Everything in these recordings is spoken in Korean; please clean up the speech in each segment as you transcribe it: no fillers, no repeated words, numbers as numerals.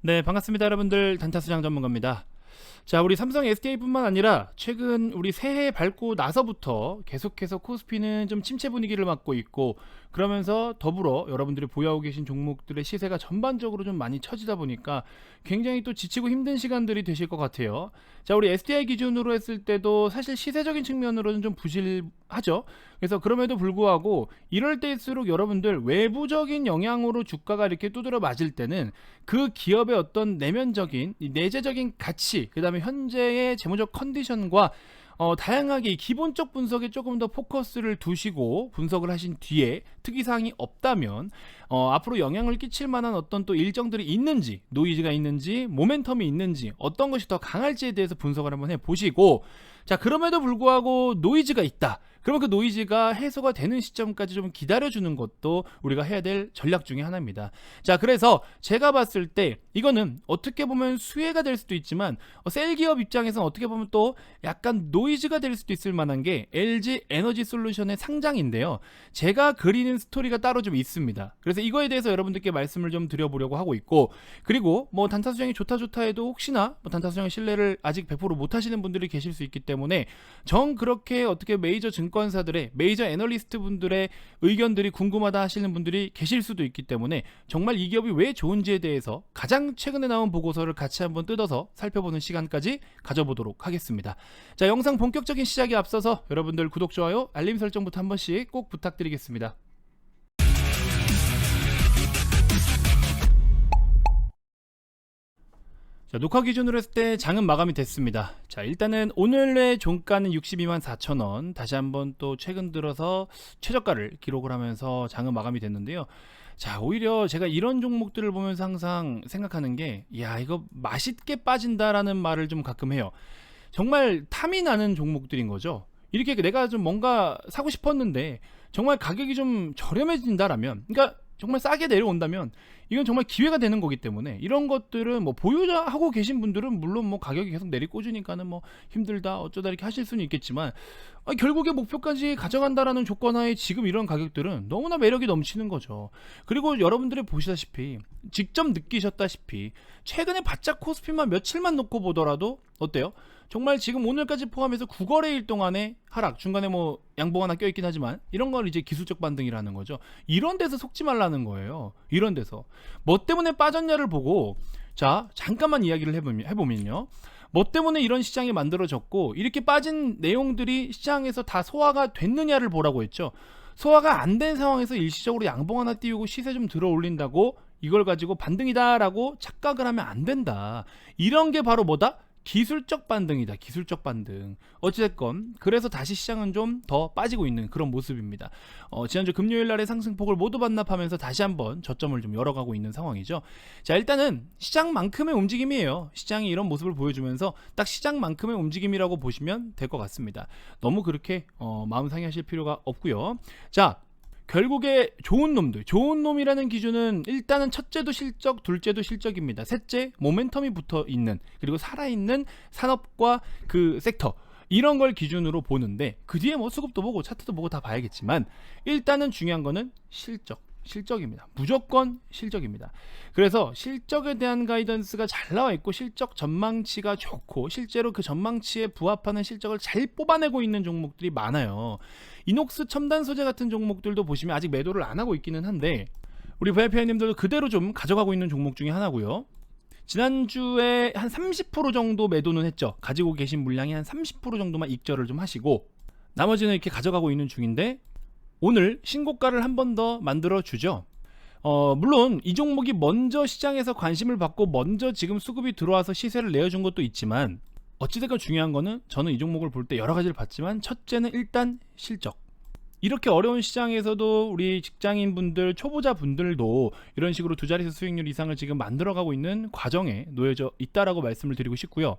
네, 반갑습니다. 여러분들. 단타수장 전문가입니다. 자, 우리 삼성 SDI뿐만 아니라 최근 우리 새해 밟고 나서부터 계속해서 코스피는 좀 침체 분위기를 맞고 있고, 그러면서 더불어 여러분들이 보유하고 계신 종목들의 시세가 전반적으로 좀 많이 처지다 보니까 굉장히 또 지치고 힘든 시간들이 되실 것 같아요. 자, 우리 SDI 기준으로 했을 때도 사실 시세적인 측면으로는 좀 부실하죠. 그래서 그럼에도 불구하고 이럴 때일수록 여러분들 외부적인 영향으로 주가가 이렇게 두드려 맞을 때는 그 기업의 어떤 내면적인 내재적인 가치, 그 다음에 현재의 재무적 컨디션과 다양하게 이 기본적 분석에 조금 더 포커스를 두시고 분석을 하신 뒤에 특이사항이 없다면 앞으로 영향을 끼칠 만한 어떤 또 일정들이 있는지, 노이즈가 있는지, 모멘텀이 있는지, 어떤 것이 더 강할지에 대해서 분석을 한번 해보시고, 자, 그럼에도 불구하고 노이즈가 있다, 그러면 그 노이즈가 해소가 되는 시점까지 좀 기다려주는 것도 우리가 해야 될 전략 중에 하나입니다. 자, 그래서 제가 봤을 때 이거는 어떻게 보면 수혜가 될 수도 있지만 셀 기업 입장에서는 어떻게 보면 또 약간 노이즈가 될 수도 있을 만한 게 LG 에너지 솔루션의 상장인데요. 제가 그리는 스토리가 따로 좀 있습니다. 그래서 이거에 대해서 여러분들께 말씀을 좀 드려보려고 하고 있고, 그리고 뭐 단타 수정이 좋다 해도 혹시나 뭐 단타 수정의 신뢰를 아직 100% 못 하시는 분들이 계실 수 있기 때문에 정 그렇게 어떻게 메이저 증권사들의 메이저 애널리스트 분들의 의견들이 궁금하다 하시는 분들이 계실 수도 있기 때문에 정말 이 기업이 왜 좋은지에 대해서 가장 최근에 나온 보고서를 같이 한번 뜯어서 살펴보는 시간까지 가져보도록 하겠습니다. 자, 영상 본격적인 시작에 앞서서 여러분들 구독, 좋아요, 알림 설정부터 한 번씩 꼭 부탁드리겠습니다. 자, 녹화 기준으로 했을 때 장은 마감이 됐습니다. 자, 일단은 오늘의 종가는 62만 4천원, 다시 한번 또 최근 들어서 최저가를 기록을 하면서 장은 마감이 됐는데요. 자, 오히려 제가 이런 종목들을 보면서 항상 생각하는 게, 야, 이거 맛있게 빠진다라는 말을 좀 가끔 해요. 정말 탐이 나는 종목들인 거죠. 이렇게 내가 좀 뭔가 사고 싶었는데 정말 가격이 좀 저렴해진다라면, 그러니까 정말 싸게 내려온다면 이건 정말 기회가 되는 거기 때문에, 이런 것들은 뭐 보유하고 계신 분들은 물론 뭐 가격이 계속 내리꽂으니까는 뭐 힘들다 어쩌다 이렇게 하실 수는 있겠지만, 결국에 목표까지 가져간다라는 조건하에 지금 이런 가격들은 너무나 매력이 넘치는 거죠. 그리고 여러분들이 보시다시피 직접 느끼셨다시피 최근에 바짝 코스피만 며칠만 놓고 보더라도 어때요? 정말 지금 오늘까지 포함해서 9거래일 동안의 하락, 중간에 뭐 양봉 하나 껴있긴 하지만 이런 걸 이제 기술적 반등이라는 거죠. 이런 데서 속지 말라는 거예요. 이런 데서 뭐 때문에 빠졌냐를 보고, 자, 잠깐만 이야기를 해보면요, 뭐 때문에 이런 시장이 만들어졌고 이렇게 빠진 내용들이 시장에서 다 소화가 됐느냐를 보라고 했죠. 소화가 안 된 상황에서 일시적으로 양봉 하나 띄우고 시세 좀 들어 올린다고 이걸 가지고 반등이다 라고 착각을 하면 안 된다. 이런 게 바로 뭐다? 기술적 반등이다. 기술적 반등. 어찌됐건 그래서 다시 시장은 좀 더 빠지고 있는 그런 모습입니다. 지난주 금요일 날의 상승폭을 모두 반납하면서 다시 한번 저점을 좀 열어가고 있는 상황이죠. 자, 일단은 시장만큼의 움직임이에요. 시장이 이런 모습을 보여주면서 딱 시장만큼의 움직임이라고 보시면 될 것 같습니다. 너무 그렇게 마음 상해하실 필요가 없고요. 자, 결국에 좋은 놈들, 좋은 놈이라는 기준은 일단은 첫째도 실적, 둘째도 실적입니다. 셋째, 모멘텀이 붙어 있는, 그리고 살아있는 산업과 그 섹터, 이런 걸 기준으로 보는데, 그 뒤에 뭐 수급도 보고 차트도 보고 다 봐야겠지만 일단은 중요한 거는 실적입니다. 무조건 실적입니다. 그래서 실적에 대한 가이던스가 잘 나와 있고 실적 전망치가 좋고 실제로 그 전망치에 부합하는 실적을 잘 뽑아내고 있는 종목들이 많아요. 이녹스 첨단 소재 같은 종목들도 보시면 아직 매도를 안 하고 있기는 한데 우리 VIP님들도 그대로 좀 가져가고 있는 종목 중에 하나고요. 지난주에 한 30% 정도 매도는 했죠. 가지고 계신 물량이 한 30% 정도만 익절을 좀 하시고 나머지는 이렇게 가져가고 있는 중인데, 오늘 신고가를 한 번 더 만들어 주죠. 물론 이 종목이 먼저 시장에서 관심을 받고 먼저 지금 수급이 들어와서 시세를 내어준 것도 있지만, 어찌됐건 중요한 거는 저는 이 종목을 볼 때 여러 가지를 봤지만 첫째는 일단 실적. 이렇게 어려운 시장에서도 우리 직장인 분들, 초보자 분들도 이런 식으로 두 자릿수 수익률 이상을 지금 만들어가고 있는 과정에 놓여져 있다라고 말씀을 드리고 싶고요.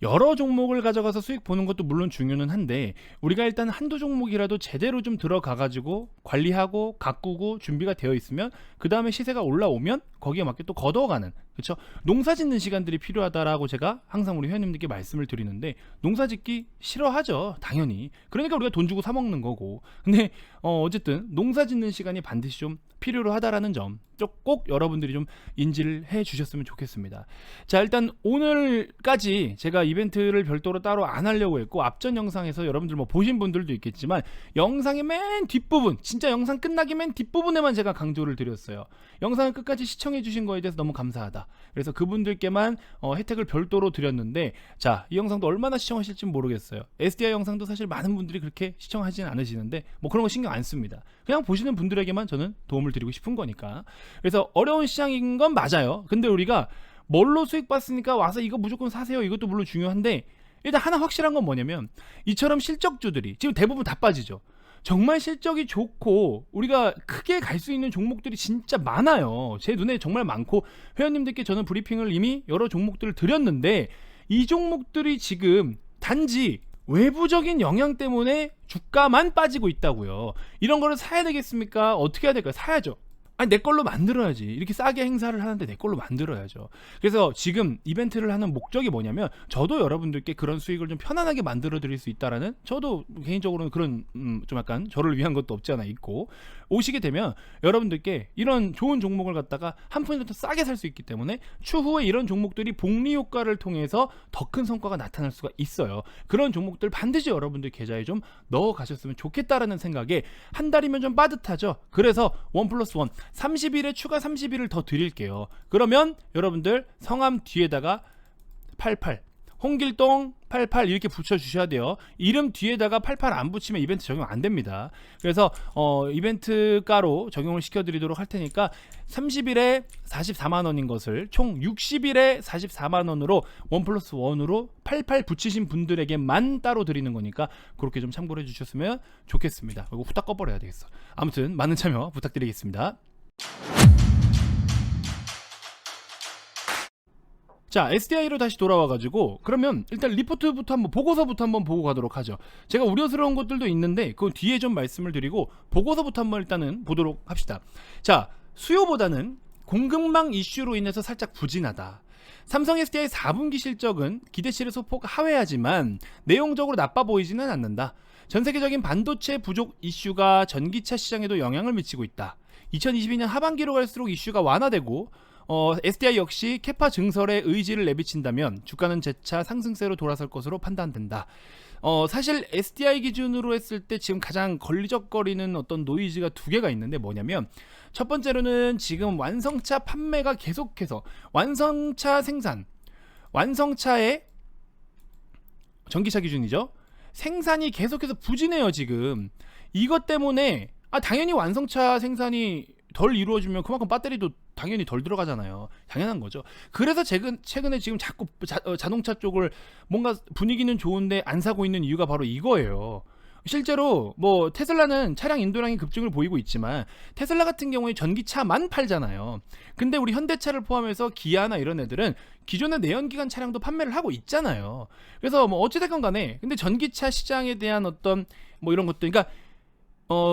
여러 종목을 가져가서 수익 보는 것도 물론 중요는 한데, 우리가 일단 한두 종목이라도 제대로 좀 들어가 가지고 관리하고 가꾸고 준비가 되어 있으면 그 다음에 시세가 올라오면 거기에 맞게 또 걷어가는, 그렇죠? 농사 짓는 시간들이 필요하다라고 제가 항상 우리 회원님들께 말씀을 드리는데, 농사 짓기 싫어하죠, 당연히. 그러니까 우리가 돈 주고 사 먹는 거고. 근데 어쨌든 농사 짓는 시간이 반드시 좀 필요로 하다라는 점 꼭 여러분들이 좀 인지를 해 주셨으면 좋겠습니다. 자, 일단 오늘까지 제가 이벤트를 별도로 따로 안 하려고 했고, 앞전 영상에서 여러분들 뭐 보신 분들도 있겠지만 영상의 맨 뒷부분, 진짜 영상 끝나기 맨 뒷부분에만 제가 강조를 드렸어요. 영상을 끝까지 시청해 주신 거에 대해서 너무 감사하다. 그래서 그분들께만 혜택을 별도로 드렸는데, 자, 이 영상도 얼마나 시청하실지 모르겠어요. SDI 영상도 사실 많은 분들이 그렇게 시청하지는 않으시는데 뭐 그런 거 신경 안 씁니다. 그냥 보시는 분들에게만 저는 도움을 드리고 싶은 거니까. 그래서 어려운 시장인 건 맞아요. 근데 우리가 뭘로 수익 봤으니까 와서 이거 무조건 사세요, 이것도 물론 중요한데, 일단 하나 확실한 건 뭐냐면 이처럼 실적주들이 지금 대부분 다 빠지죠. 정말 실적이 좋고 우리가 크게 갈 수 있는 종목들이 진짜 많아요. 제 눈에 정말 많고, 회원님들께 저는 브리핑을 이미 여러 종목들을 드렸는데, 이 종목들이 지금 단지 외부적인 영향 때문에 주가만 빠지고 있다고요. 이런 거를 사야 되겠습니까? 어떻게 해야 될까요? 사야죠. 아니, 내 걸로 만들어야지. 이렇게 싸게 행사를 하는데 내 걸로 만들어야죠. 그래서 지금 이벤트를 하는 목적이 뭐냐면, 저도 여러분들께 그런 수익을 좀 편안하게 만들어 드릴 수 있다라는, 저도 개인적으로는 그런 좀 약간 저를 위한 것도 없지 않아 있고, 오시게 되면 여러분들께 이런 좋은 종목을 갖다가 한 푼이라도 싸게 살 수 있기 때문에 추후에 이런 종목들이 복리 효과를 통해서 더 큰 성과가 나타날 수가 있어요. 그런 종목들 반드시 여러분들 계좌에 좀 넣어 가셨으면 좋겠다라는 생각에, 한 달이면 좀 빠듯하죠. 그래서 1+1 30일에 추가 30일을 더 드릴게요. 그러면 여러분들 성함 뒤에다가 88 홍길동 88 이렇게 붙여주셔야 돼요. 이름 뒤에다가 88 안 붙이면 이벤트 적용 안 됩니다. 그래서 이벤트가로 적용을 시켜드리도록 할 테니까 30일에 44만원인 것을 총 60일에 44만원으로 1+1으로 88 붙이신 분들에게만 따로 드리는 거니까 그렇게 좀 참고를 해주셨으면 좋겠습니다. 이거 후딱 꺼버려야 되겠어. 아무튼 많은 참여 부탁드리겠습니다. 자, SDI로 다시 돌아와가지고, 그러면 일단 리포트부터 한번, 보고서부터 한번 보고 가도록 하죠. 제가 우려스러운 것들도 있는데 그 뒤에 좀 말씀을 드리고 보고서부터 한번 일단은 보도록 합시다. 자, 수요보다는 공급망 이슈로 인해서 살짝 부진하다. 삼성 SDI 4분기 실적은 기대치를 소폭 하회하지만 내용적으로 나빠 보이지는 않는다. 전 세계적인 반도체 부족 이슈가 전기차 시장에도 영향을 미치고 있다. 2022년 하반기로 갈수록 이슈가 완화되고 SDI 역시 캐파 증설에 의지를 내비친다면 주가는 재차 상승세로 돌아설 것으로 판단된다. 사실 SDI 기준으로 했을 때 지금 가장 걸리적거리는 어떤 노이즈가 두 개가 있는데, 뭐냐면 첫 번째로는 지금 완성차 판매가 계속해서, 완성차 생산, 완성차의 전기차 기준이죠, 생산이 계속해서 부진해요 지금. 이것 때문에 당연히 완성차 생산이 덜 이루어지면 그만큼 배터리도 당연히 덜 들어가잖아요. 당연한 거죠. 그래서 최근에 지금 자꾸 자동차 쪽을 뭔가 분위기는 좋은데 안 사고 있는 이유가 바로 이거예요. 실제로 뭐 테슬라는 차량 인도량이 급증을 보이고 있지만, 테슬라 같은 경우에 전기차만 팔잖아요. 근데 우리 현대차를 포함해서 기아나 이런 애들은 기존의 내연기관 차량도 판매를 하고 있잖아요. 그래서 뭐 어찌됐건 간에, 근데 전기차 시장에 대한 어떤 뭐 이런 것들, 그러니까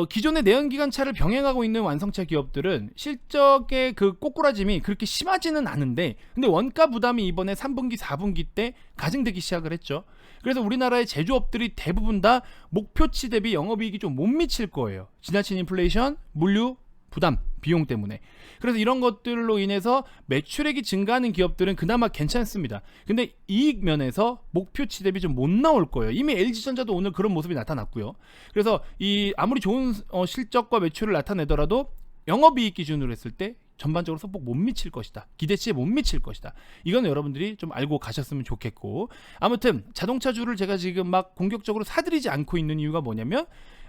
기존의 내연기관 차를 병행하고 있는 완성차 기업들은 실적의 그 꼬꾸라짐이 그렇게 심하지는 않은데, 근데 원가 부담이 이번에 3분기 4분기 때 가중되기 시작을 했죠. 그래서 우리나라의 제조업들이 대부분 다 목표치 대비 영업이익이 좀 못 미칠 거예요. 지나친 인플레이션, 물류 부담, 비용 때문에. 그래서 이런 것들로 인해서 매출액이 증가하는 기업들은 그나마 괜찮습니다. 근데 이익 면에서 목표치 대비 좀 못 나올 거예요. 이미 LG전자도 오늘 그런 모습이 나타났고요. 그래서 이 아무리 좋은 실적과 매출을 나타내더라도 영업이익 기준으로 했을 때 전반적으로 소폭 못 미칠 것이다. 기대치에 못 미칠 것이다. 이건 여러분들이 좀 알고 가셨으면 좋겠고, 아무튼 자동차주를 제가 지금 막 공격적으로 사들이지 않고 있는 이유가 뭐냐면,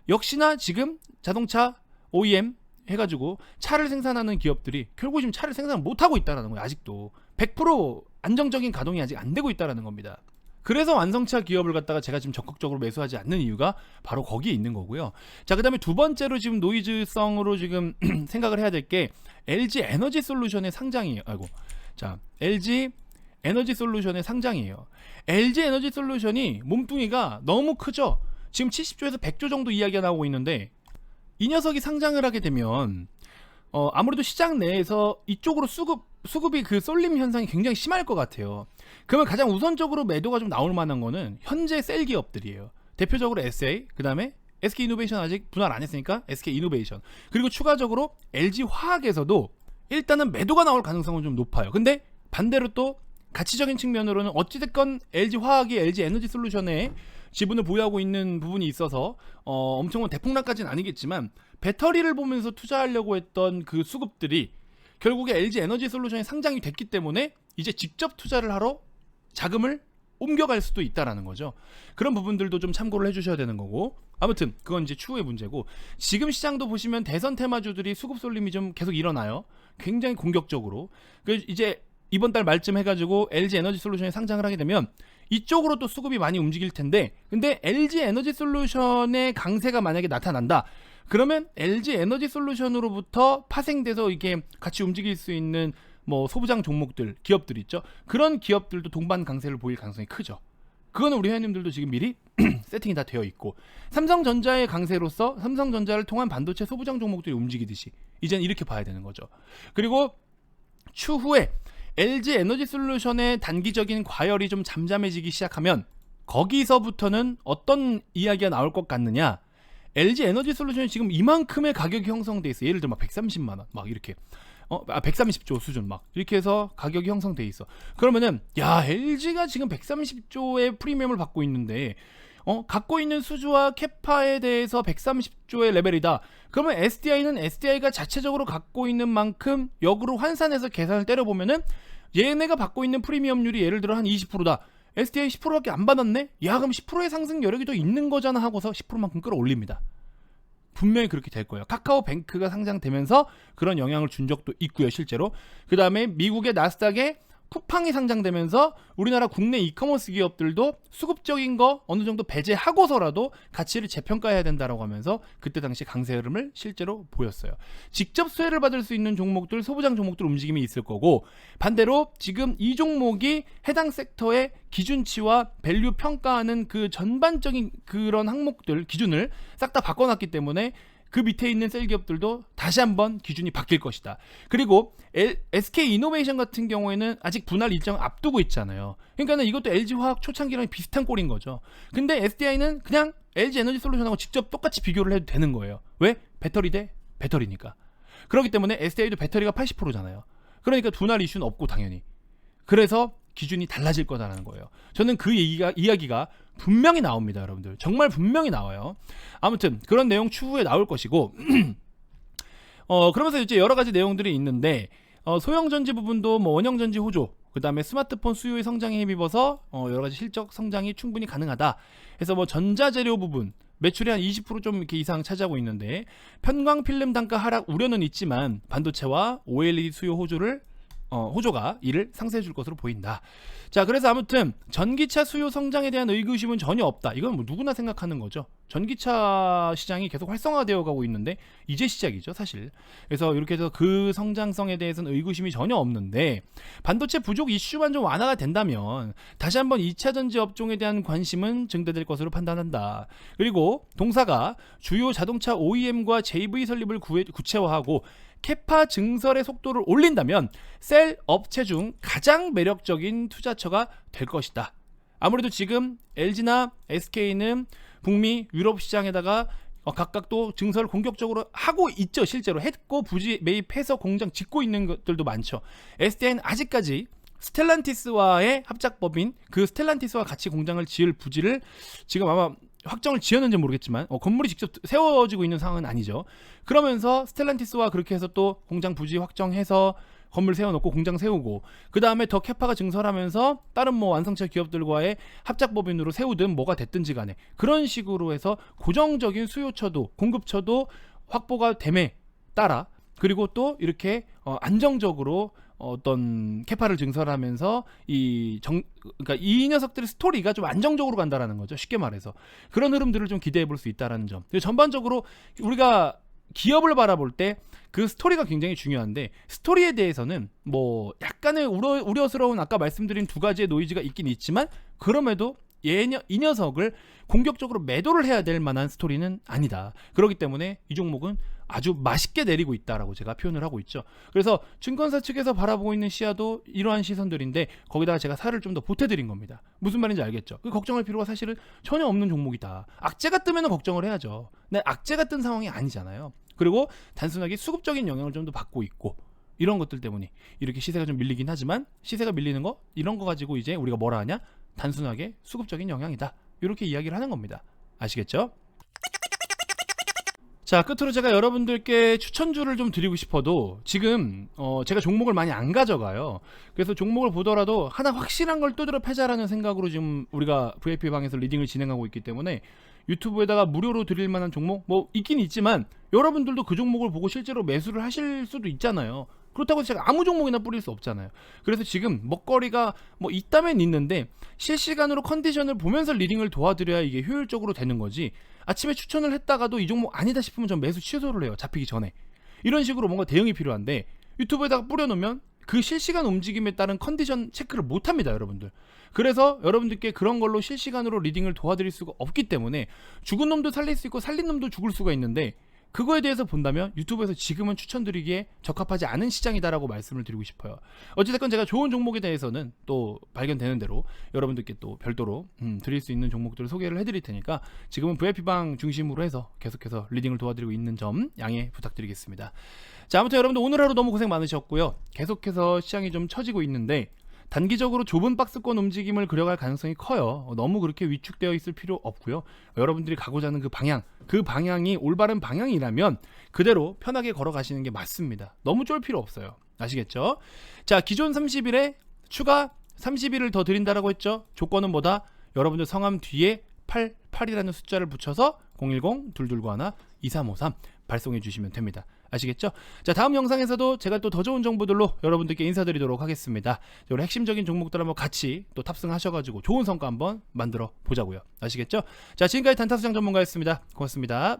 역시나 지금 자동차 OEM 해가지고 차를 생산하는 기업들이 결국 지금 차를 생산 못하고 있다는 거예요. 아직도 100% 안정적인 가동이 아직 안 되고 있다는 겁니다. 그래서 완성차 기업을 갖다가 제가 지금 적극적으로 매수하지 않는 이유가 바로 거기에 있는 거고요. 자, 그 다음에 두 번째로 지금 노이즈성으로 지금 생각을 해야 될 게 LG 에너지 솔루션의 상장이에요. 자, LG 에너지 솔루션의 상장이에요. LG 에너지 솔루션이 몸뚱이가 너무 크죠. 지금 70조에서 100조 정도 이야기가 나오고 있는데, 이 녀석이 상장을 하게 되면 아무래도 시장 내에서 이쪽으로 수급 수급이 그 쏠림 현상이 굉장히 심할 것 같아요. 그러면 가장 우선적으로 매도가 좀 나올 만한 거는 현재 셀 기업들이에요. 대표적으로 SA, 그 다음에 SK이노베이션 아직 분할 안 했으니까 SK이노베이션, 그리고 추가적으로 LG화학에서도 일단은 매도가 나올 가능성은 좀 높아요. 근데 반대로 또 가치적인 측면으로는 어찌됐건 LG화학이 LG에너지솔루션에 지분을 보유하고 있는 부분이 있어서 엄청난 대폭락까지는 아니겠지만 배터리를 보면서 투자하려고 했던 그 수급들이 결국에 LG에너지솔루션이 상장이 됐기 때문에 이제 직접 투자를 하러 자금을 옮겨갈 수도 있다라는 거죠. 그런 부분들도 좀 참고를 해주셔야 되는 거고, 아무튼 그건 이제 추후의 문제고, 지금 시장도 보시면 대선 테마주들이 수급 쏠림이 좀 계속 일어나요. 굉장히 공격적으로. 이제 이번 달 말쯤 해가지고 LG에너지솔루션이 상장을 하게 되면 이쪽으로 또 수급이 많이 움직일 텐데, 근데 LG에너지솔루션의 강세가 만약에 나타난다, 그러면 LG에너지솔루션으로부터 파생돼서 이게 같이 움직일 수 있는 뭐 소부장 종목들, 기업들 있죠. 그런 기업들도 동반 강세를 보일 가능성이 크죠. 그거는 우리 회원님들도 지금 미리 세팅이 다 되어 있고, 삼성전자의 강세로서 삼성전자를 통한 반도체 소부장 종목들이 움직이듯이 이제는 이렇게 봐야 되는 거죠. 그리고 추후에 LG에너지솔루션의 단기적인 과열이 좀 잠잠해지기 시작하면 거기서부터는 어떤 이야기가 나올 것 같느냐, LG에너지솔루션이 지금 이만큼의 가격이 형성돼 있어. 예를 들어 막 130만 원 막 이렇게 130조 수준 막 이렇게 해서 가격이 형성돼 있어. 그러면은 야, LG가 지금 130조의 프리미엄을 받고 있는데 갖고 있는 수주와 캐파에 대해서 130조의 레벨이다. 그러면 SDI는 SDI가 자체적으로 갖고 있는 만큼 역으로 환산해서 계산을 때려보면은 얘네가 받고 있는 프리미엄률이 예를 들어 한 20%다. SDI 10%밖에 안 받았네? 야, 그럼 10%의 상승 여력이 더 있는 거잖아 하고서 10%만큼 끌어올립니다. 분명히 그렇게 될 거예요. 카카오뱅크가 상장되면서 그런 영향을 준 적도 있고요, 실제로. 그 다음에 미국의 나스닥에 쿠팡이 상장되면서 우리나라 국내 이커머스 기업들도 수급적인 거 어느 정도 배제하고서라도 가치를 재평가해야 된다라고 하면서 그때 당시 강세 흐름을 실제로 보였어요. 직접 수혜를 받을 수 있는 종목들, 소부장 종목들 움직임이 있을 거고, 반대로 지금 이 종목이 해당 섹터의 기준치와 밸류 평가하는 그 전반적인 그런 항목들 기준을 싹 다 바꿔놨기 때문에 그 밑에 있는 셀 기업들도 다시 한번 기준이 바뀔 것이다. 그리고 SK이노베이션 같은 경우에는 아직 분할 일정 앞두고 있잖아요. 그러니까는 이것도 LG화학 초창기랑 비슷한 꼴인 거죠. 근데 SDI는 그냥 LG에너지솔루션하고 직접 똑같이 비교를 해도 되는 거예요. 왜? 배터리 대 배터리니까. 그렇기 때문에 SDI도 배터리가 80%잖아요. 그러니까 분할 이슈는 없고 당연히. 그래서 기준이 달라질 거다라는 거예요. 저는 그 이야기가 분명히 나옵니다, 여러분들. 정말 분명히 나와요. 아무튼 그런 내용 추후에 나올 것이고 그러면서 이제 여러 가지 내용들이 있는데, 소형전지 부분도 뭐 원형전지 호조, 그 다음에 스마트폰 수요의 성장에 힘입어서 여러 가지 실적 성장이 충분히 가능하다 해서 뭐 전자재료 부분 매출이 한 20% 좀 이렇게 이상 차지하고 있는데, 편광 필름 단가 하락 우려는 있지만 반도체와 OLED 수요 호조가 이를 상쇄해 줄 것으로 보인다. 자, 그래서 아무튼 전기차 수요 성장에 대한 의구심은 전혀 없다. 이건 뭐 누구나 생각하는 거죠. 전기차 시장이 계속 활성화되어 가고 있는데 이제 시작이죠, 사실. 그래서 이렇게 해서 그 성장성에 대해서는 의구심이 전혀 없는데, 반도체 부족 이슈만 좀 완화가 된다면 다시 한번 2차 전지 업종에 대한 관심은 증대될 것으로 판단한다. 그리고 동사가 주요 자동차 OEM과 JV 설립을 구체화하고 캐파 증설의 속도를 올린다면 셀 업체 중 가장 매력적인 투자처가 될 것이다. 아무래도 지금 LG나 SK는 북미, 유럽 시장에다가 각각 또 증설을 공격적으로 하고 있죠. 실제로 했고 부지 매입해서 공장 짓고 있는 것들도 많죠. SDI는 아직까지 스텔란티스와의 합작법인 그 스텔란티스와 같이 공장을 지을 부지를 지금 아마 확정을 지었는지 모르겠지만 건물이 직접 세워지고 있는 상황은 아니죠. 그러면서 스텔란티스와 그렇게 해서 또 공장 부지 확정해서 건물 세워놓고 공장 세우고, 그 다음에 더 캐파가 증설하면서 다른 뭐 완성차 기업들과의 합작법인으로 세우든 뭐가 됐든지 간에 그런 식으로 해서 고정적인 수요처도 공급처도 확보가 됨에 따라, 그리고 또 이렇게 안정적으로 어떤 캐파를 증설하면서 그러니까 이 녀석들의 스토리가 좀 안정적으로 간다라는 거죠. 쉽게 말해서 그런 흐름들을 좀 기대해 볼 수 있다라는 점. 전반적으로 우리가 기업을 바라볼 때 그 스토리가 굉장히 중요한데, 스토리에 대해서는 뭐 약간의 우려스러운 아까 말씀드린 두 가지의 노이즈가 있긴 있지만, 그럼에도 이 녀석을 공격적으로 매도를 해야 될 만한 스토리는 아니다. 그렇기 때문에 이 종목은 아주 맛있게 내리고 있다라고 제가 표현을 하고 있죠. 그래서 증권사 측에서 바라보고 있는 시야도 이러한 시선들인데 거기다가 제가 살을 좀 더 보태드린 겁니다. 무슨 말인지 알겠죠? 그 걱정할 필요가 사실은 전혀 없는 종목이다. 악재가 뜨면 걱정을 해야죠. 근데 악재가 뜬 상황이 아니잖아요. 그리고 단순하게 수급적인 영향을 좀 더 받고 있고 이런 것들 때문에 이렇게 시세가 좀 밀리긴 하지만 시세가 밀리는 거 이런 거 가지고 이제 우리가 뭐라 하냐? 단순하게 수급적인 영향이다. 이렇게 이야기를 하는 겁니다. 아시겠죠? 자, 끝으로 제가 여러분들께 추천주를 좀 드리고 싶어도 지금 제가 종목을 많이 안 가져가요. 그래서 종목을 보더라도 하나 확실한 걸 두드려 패자라는 생각으로 지금 우리가 VIP 방에서 리딩을 진행하고 있기 때문에 유튜브에다가 무료로 드릴 만한 종목 뭐 있긴 있지만 여러분들도 그 종목을 보고 실제로 매수를 하실 수도 있잖아요. 그렇다고 해서 제가 아무 종목이나 뿌릴 수 없잖아요. 그래서 지금 먹거리가 뭐 있다면 있는데 실시간으로 컨디션을 보면서 리딩을 도와드려야 이게 효율적으로 되는 거지. 아침에 추천을 했다가도 이 종목 아니다 싶으면 전 매수 취소를 해요. 잡히기 전에. 이런 식으로 뭔가 대응이 필요한데 유튜브에다가 뿌려놓으면 그 실시간 움직임에 따른 컨디션 체크를 못합니다, 여러분들. 그래서 여러분들께 그런 걸로 실시간으로 리딩을 도와드릴 수가 없기 때문에 죽은 놈도 살릴 수 있고 살린 놈도 죽을 수가 있는데 그거에 대해서 본다면 유튜브에서 지금은 추천드리기에 적합하지 않은 시장이다라고 말씀을 드리고 싶어요. 어찌됐건 제가 좋은 종목에 대해서는 또 발견되는 대로 여러분들께 또 별도로 드릴 수 있는 종목들을 소개를 해드릴 테니까 지금은 VIP방 중심으로 해서 계속해서 리딩을 도와드리고 있는 점 양해 부탁드리겠습니다. 자, 아무튼 여러분들 오늘 하루 너무 고생 많으셨고요. 계속해서 시장이 좀 처지고 있는데 단기적으로 좁은 박스권 움직임을 그려갈 가능성이 커요. 너무 그렇게 위축되어 있을 필요 없고요. 여러분들이 가고자 하는 그 방향이 올바른 방향이라면 그대로 편하게 걸어가시는 게 맞습니다. 너무 쫄 필요 없어요. 아시겠죠? 자, 기존 30일에 추가 30일을 더 드린다라고 했죠. 조건은 뭐다? 여러분들 성함 뒤에 88이라는 숫자를 붙여서 010-221-2353 발송해 주시면 됩니다. 아시겠죠? 자, 다음 영상에서도 제가 또 더 좋은 정보들로 여러분들께 인사드리도록 하겠습니다. 우리 핵심적인 종목들 한번 같이 또 탑승하셔가지고 좋은 성과 한번 만들어 보자고요. 아시겠죠? 자, 지금까지 단타수장 전문가였습니다. 고맙습니다.